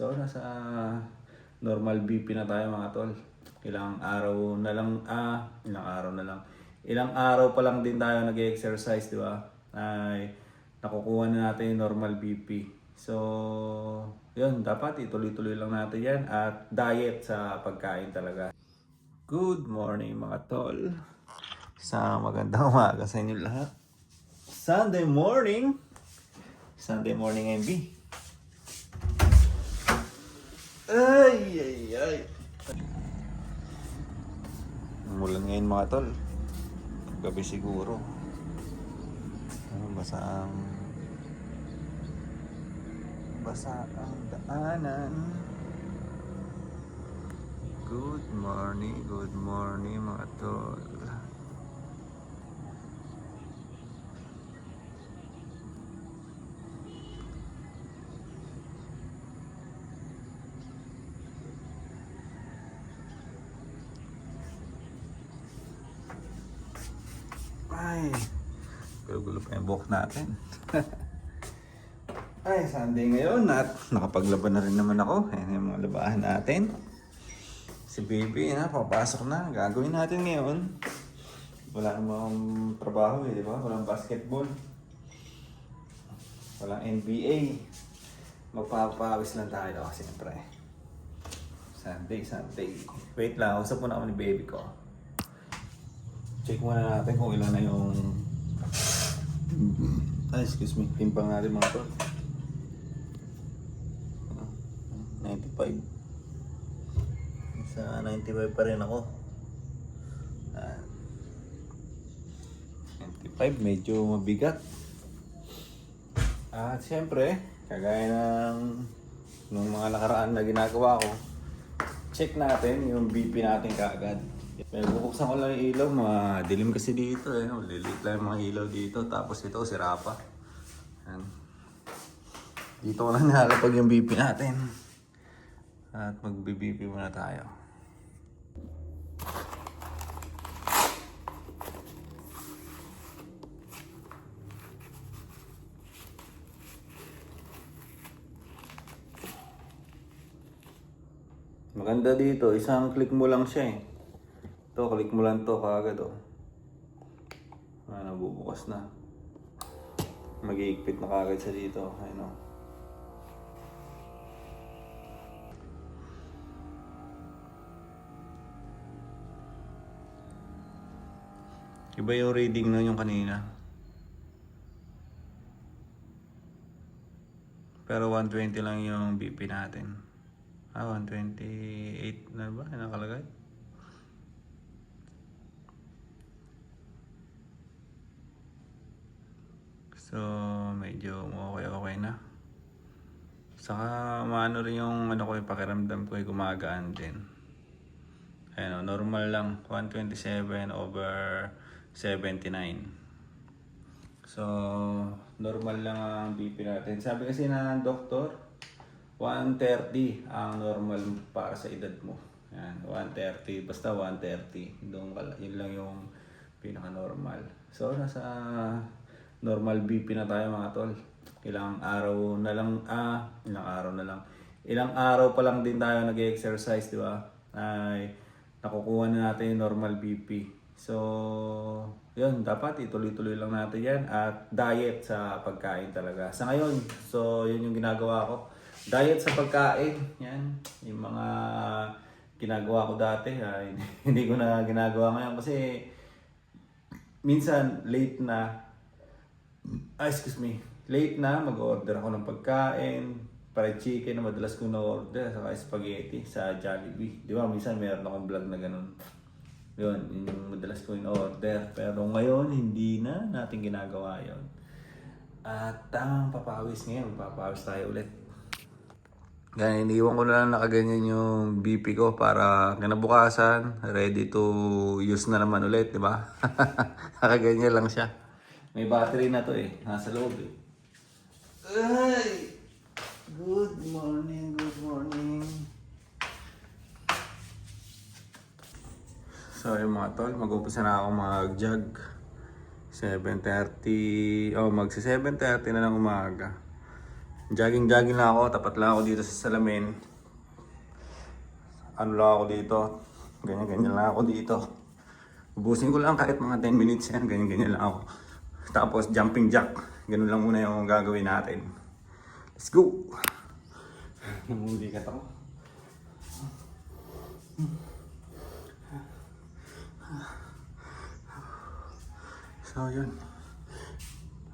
So, nasa normal BP na tayo mga tol. Ilang araw na lang, ilang araw pa lang din tayo nag-exercise, di ba? Ay, nakukuha na natin yung normal BP. So, yun, dapat ituloy-tuloy lang natin yan at diet sa pagkain talaga. Good morning mga tol. Sa magandang umaga sa inyo lahat. Sunday morning, MB. Ay. Umulan ngayon mga tol. Gabi siguro. Basa ang daanan. Good morning mga tol. Ay, gulo-gulo pa yung buhok natin. Ay, Sunday ngayon at nakapaglaban na rin naman ako. Ayan yung mga labahan natin. Si baby na, papasok na. Gagawin natin ngayon. Wala namang trabaho di ba? Walang basketball. Walang NBA. Magpapawis lang tayo kasi siyempre. Sunday. Wait lang, usap muna ako ni baby ko. Check muna natin kung ilan na yung timpang natin mga tol. 95. Sa 95 pa rin ako. 95, medyo mabigat. At siyempre, kagaya ng mga nakaraan na ginagawa ko, check natin yung BP natin kaagad. Pero bubuksan ko lang yung ilaw, madilim kasi dito lilit lang yung mga ilaw dito, tapos ito sira pa. Yan. Dito ko lang nilalapag yung BP natin. At magbi-BP muna tayo. Maganda dito, isang click mo lang siya Ito, click mo lang to kaagad bubukas na. Mag-iikpit na kaagad siya dito. Iba yung reading na yung kanina. Pero 120 lang yung BP natin. 128 na ba? Nakalagay? So, medyo okay na. Saka maano rin yung yung pakiramdam ko ay gumagaan din. Normal lang. 127 over 79. So, normal lang ang BP natin. Sabi kasi na ng doktor, 130 ang normal para sa edad mo. 130. Basta 130. Yun lang yung pinaka-normal. So, nasa normal BP na tayo mga tol. Ilang araw na lang. Ilang araw pa lang din tayo nag-exercise, di ba? Ay, nakukuha na natin yung normal BP. So, yun, dapat ituloy-tuloy lang natin yan at diet sa pagkain talaga. Sa ngayon, so yun yung ginagawa ko. Diet sa pagkain, yan. Yung mga ginagawa ko dati, hindi ko na ginagawa ngayon kasi minsan late na mag-order ako ng pagkain, fried chicken na madalas ko na-order, saka spaghetti sa Jollibee. Di ba, minsan meron akong vlog na ganun. Yun yung madalas ko in-order. Pero ngayon, hindi na natin ginagawa yon. At papawis ngayon, papawis tayo ulit. Ganyan, iniwan ko na lang nakaganyan yung BP ko para kinabukasan, ready to use na naman ulit, di ba? Nakaganyan lang siya. May battery na to nasa loob Ay! Good morning. So yung mga tol, mag-umpisa na ako mag-jog. 7:30, magsi 7:30 na ng umaga. Jogging lang ako, tapat lang ako dito sa salamin. Ano lang ako dito, ganyan lang ako dito. Ubusin ko lang kahit mga 10 minutes yan, ganyan lang ako. Tapos jumping jack, ganun lang muna yung gagawin natin. Let's go! Namulikat ako. So yun.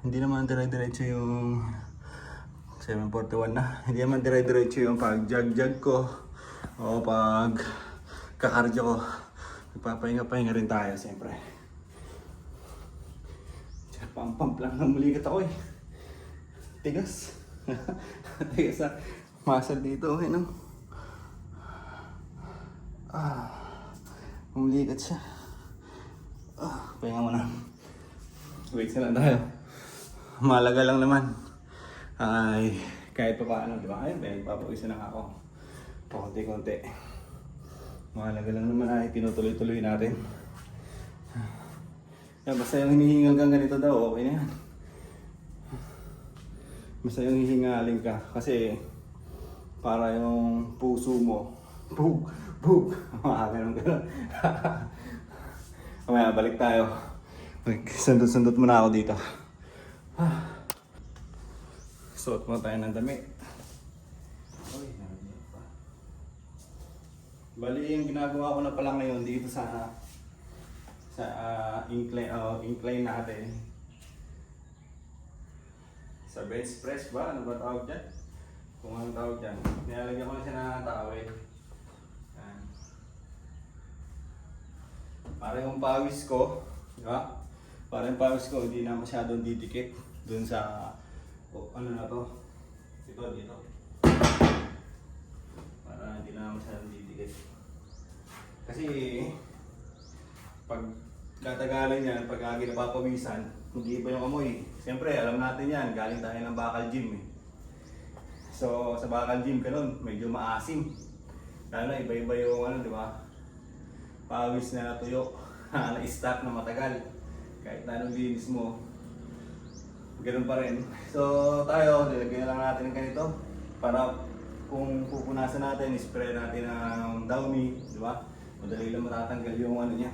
Hindi naman dire-diretso yung 7:41 na. Hindi naman dire-diretso yung pag-jog ko o pag kakardyo ko. Magpapahinga-pahinga rin tayo siyempre. Pump lang ng mulikat ako eh. Tigas. Tigas na. Muscle dito okay no? Mulikat siya. Pahinga mo na. Wait na lang tayo. Malaga lang naman. Ay, kahit pa paano, di ba? Ayun, nagpapawisan na ako. Konti-konti. Malaga lang naman ay tinutuloy-tuloy natin. Basta yung hinihingal kang ganito daw, okay na yan. Basta yung hihingalin ka. Kasi, para yung puso mo. Bug! Bug! Ganun. Mamaya, balik tayo. Sundot-sundot muna ako dito. Suot mo tayo ng damit. Bali, yung ginagawa ko na pala ngayon dito sa incline natin. Sa bench press ba? Ano ba tawag dyan? Kung anong tawag dyan. Nilalagyan ko na siya ng tawel. Para yung pawis ko, di ba? Para yung pawis ko hindi na masyadong didikit dun sa ano na to. Dito. Para hindi na masyadong didikit. Kasi pag katagalan yan, pag napapawisan, mag-iiba yung amoy. Siyempre, alam natin yan, galing tayo ng bakal gym eh. So, sa bakal gym ka nun, medyo maasim. Lalo na iba-iba yung ano, di ba? Pawis na tuyo, na-stack na matagal. Kahit na anong linis mo, ganun pa rin. So, tayo, nilagyan na lang natin ng ganito. Para kung pupunasan natin, spray natin ng Downy, di ba? Madali lang matatanggal yung ano niya.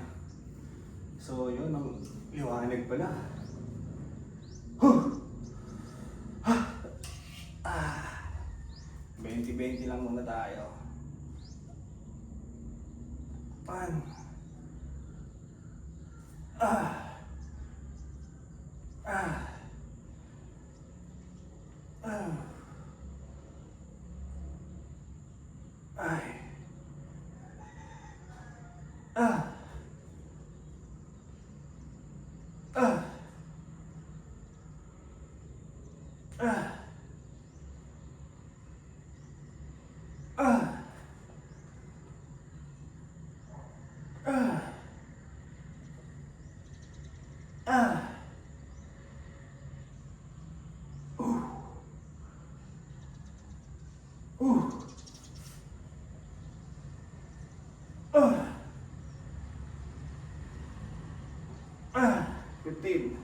So, yun ang liwanag pala. 20-20 lang muna tayo. Pan. Fifteen.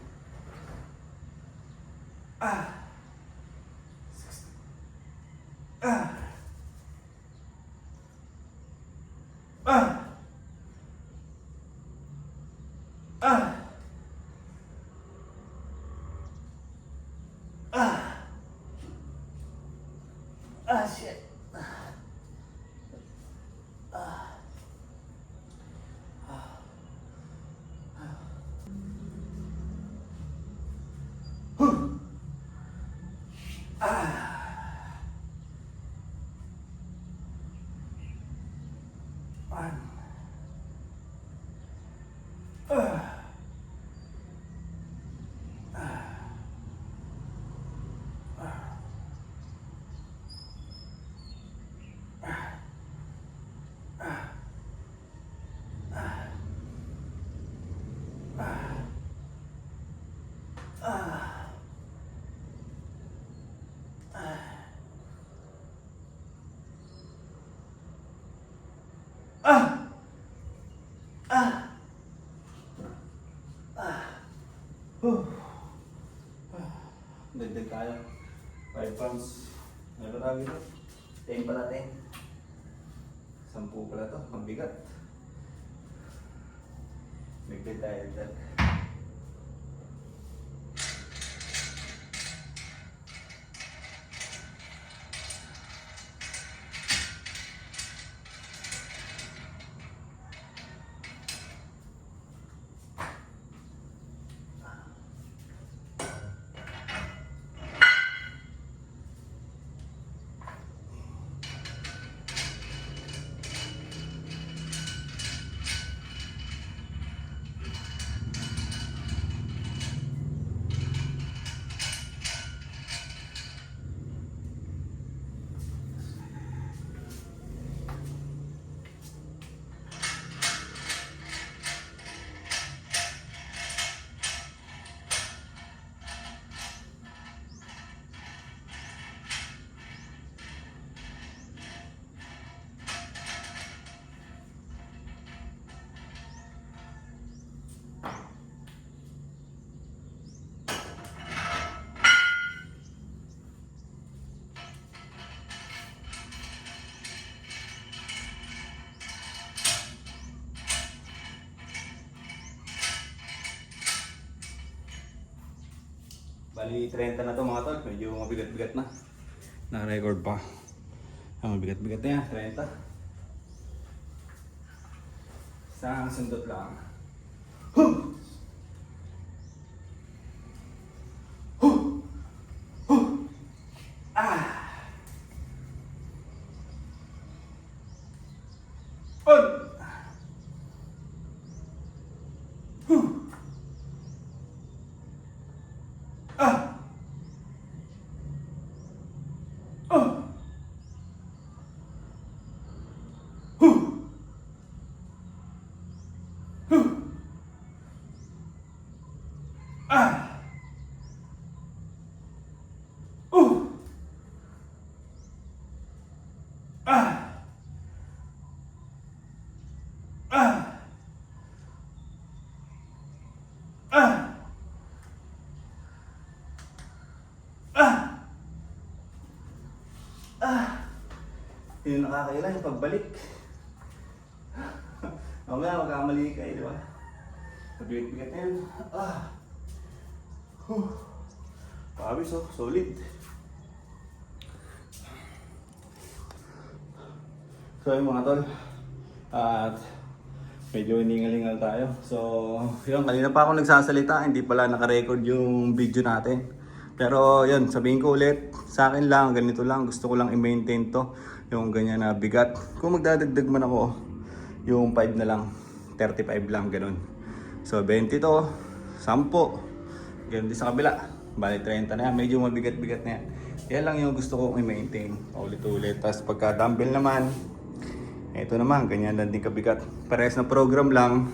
5 pounds. tawag ito? 10 pala 10. 10 pala to, mabigat. Bigyan tayo dyan. Bali 30 na to mga tol, medyo mabigat-bigat na. Na-record pa. Mabigat-bigat na yan, 30. Isang sundot lang. Huh! Huh! Huh! Ah! On! Huh! Ah! Oh! Huh! Huh! Ah! Oh! Ah! Ah! Ah! Ah! Ah! Yung nakakailan yung pagbalik. Mamaya magkamali ka di ba? Mabigat-bigat yan. Ah! Pawis oh, solid. So yung mga tol, at medyo hiningal-hingal tayo. So yun, kanina pa ako nagsasalita, hindi pala naka-record yung video natin. Pero yun, sabihin ko ulit, sa akin lang, ganito lang, gusto ko lang i-maintain to, yung ganyan na bigat. Kung magdadagdag man ako, yung 5 na lang, 35 lang, ganun. So 20 to, 10, ganun din sa kabila, bali 30 na yan, medyo mabigat-bigat na yan. Yan lang yung gusto kong i-maintain, ulit-ulit. Tapos pagka dumbbell naman, ito naman, ganyan lang din kabigat. Parehas na program lang,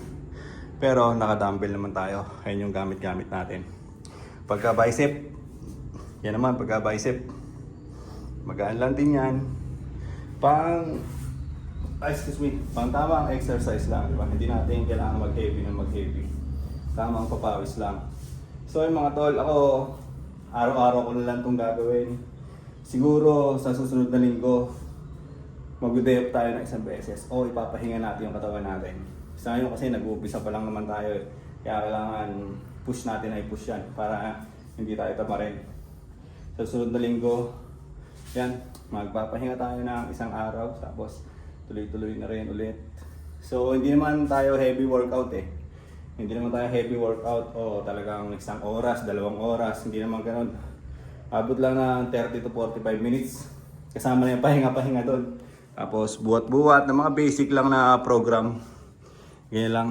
pero naka-dumbbell naman tayo. Ayun yung gamit-gamit natin. Pagka bicep, yan naman, pagka bicep, magaan lang din yan. Pang tamang exercise lang, di ba? Hindi natin kailangan mag-heavy na mag-heavy. Tamang papawis lang. So yung mga tol, ako, araw-araw ko na lang itong gagawin. Siguro sa susunod na linggo, mag-day off tayo ng isang beses o ipapahinga natin yung katawan natin. Sa ngayon kasi nag-uumpisa pa lang naman tayo eh. Kaya kailangan push natin ay push yan para hindi tayo tamarin. Sa susunod na linggo, yan, magpapahinga tayo ng isang araw tapos tuloy-tuloy na rin ulit. So hindi naman tayo heavy workout eh. Hindi naman tayo heavy workout o talagang isang oras, 2 oras, hindi naman ganun. Abot lang ng 30 to 45 minutes. Kasama na yung pahinga-pahinga doon. Tapos buhat-buhat na mga basic lang na program. Ganyan lang.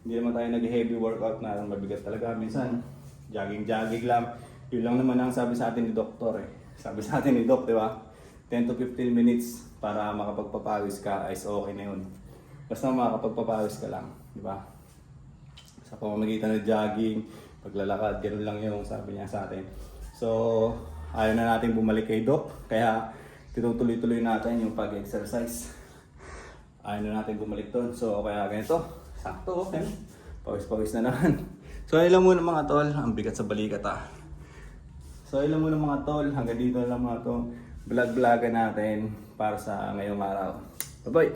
Hindi naman tayo nag-heavy workout na mabigat talaga. Minsan, jogging-jogging lang. Yun lang naman ang sabi sa atin ni doktor eh. Sabi sa atin ni Doc, di ba? 10 to 15 minutes para makapagpapawis ka is okay na yun. Basta makapagpapawis ka lang, di ba? Sa pamamagitan ng jogging, paglalakad, ganoon lang yung sabi niya sa atin. So, ayaw na natin bumalik kay Doc, kaya tinutuloy-tuloy natin yung pag-exercise. Ayaw na natin bumalik doon. So, kaya ganito, sakto, okay. Pawis-pawis na naman. So, ilan muna mga tol, ang bigat sa balikat ah. So, ilan muna mga tol, hanggang dito lang mga tol. vlog-vlogan natin para sa ngayong araw. Bye-bye!